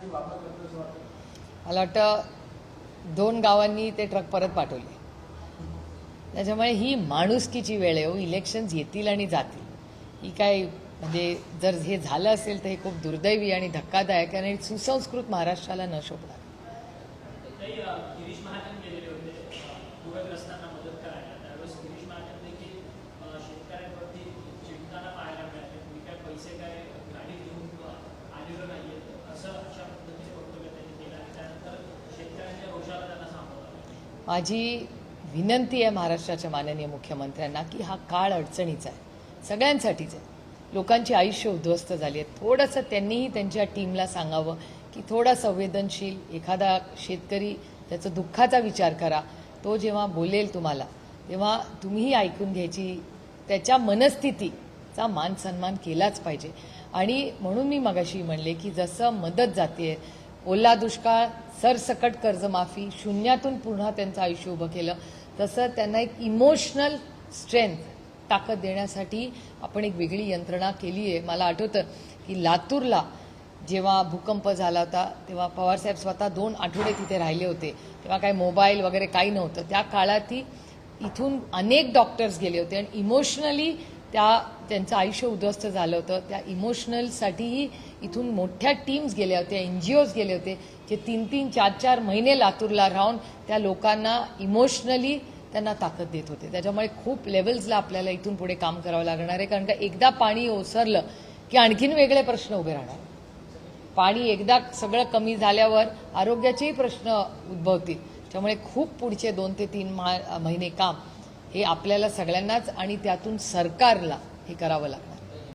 मला वाटतं 2 गावांनी ते ट्रक परत पाठवले. त्याच्यामुळे ही माणुसकीची वेळ आहे. इलेक्शन्स येतील आणि जातील. ही काय म्हणजे जर हे झालं असेल तर हे खूप दुर्दैवी आणि धक्कादायक आणि सुसंस्कृत महाराष्ट्राला न शोभणार. गिरीश महाजन गेलेले होते पूरग्रस्तांना मदत करायला. त्यावेळेस गिरीश महाजन देखील शेतकऱ्यांवरती चिडताना पाहायला मिळाले. तुम्ही काय पैसे काय गाडी घेऊन आलेलो नाहीये असं अशा पद्धतीचे वक्तव्य त्यांनी केलं आणि त्यानंतर शेतकऱ्यांच्या रोषाला त्यांना सामोरं. माझी विनंती आहे महाराष्ट्राच्या माननीय मुख्यमंत्र्यांना की हा काळ अडचणीचा आहे, सगळ्यांसाठीच आहे. लोकांची आयुष्य उद्ध्वस्त झाली आहेत. थोडंसं त्यांनीही त्यांच्या टीमला सांगावं की थोडा संवेदनशील एखादा शेतकरी त्याचं दुःखाचा विचार करा. तो जेव्हा बोलेल तुम्हाला तेव्हा तुम्हीही ऐकून घ्यायची. त्याच्या मनस्थितीचा मान सन्मान केलाच पाहिजे. आणि म्हणून मी मगाशी म्हणले की जसं मदत जाते, ओला दुष्काळ, सरसकट कर्जमाफी, शून्यातून पुन्हा त्यांचं आयुष्य उभं केलं, तसं त्यांना एक इमोशनल स्ट्रेंथ, ताकद देण्यासाठी आपण एक वेगळी यंत्रणा केली आहे. मला आठवतं की लातूरला जेव्हा भूकंप झाला होता तेव्हा पवारसाहेब स्वतः 2 आठवडे तिथे राहिले होते. तेव्हा काही मोबाईल वगैरे काही नव्हतं. त्या काळातही इथून अनेक डॉक्टर्स गेले होते आणि इमोशनली त्यांचं आयुष्य उद्ध्वस्त झालं होतं. त्या इमोशनलसाठीही इथून मोठ्या टीम्स गेल्या होत्या, NGOs गेले होते, जे 3-3, 4-4 महिने लातूरला राहून त्या लोकांना इमोशनली त्यांना ताकद देत होते. त्याच्यामुळे खूप लेवल्सला आपल्याला इथून पुढे काम करावं लागणार आहे. कारण का एकदा पाणी ओसरलं की आणखीन वेगळे प्रश्न उभे राहणार. पाणी एकदा सगळं कमी झाल्यावर आरोग्याचेही प्रश्न उद्भवतील. त्यामुळे खूप पुढचे 2 ते 3 महिने काम हे आपल्याला सगळ्यांनाच आणि त्यातून सरकारला हे करावं लागतं.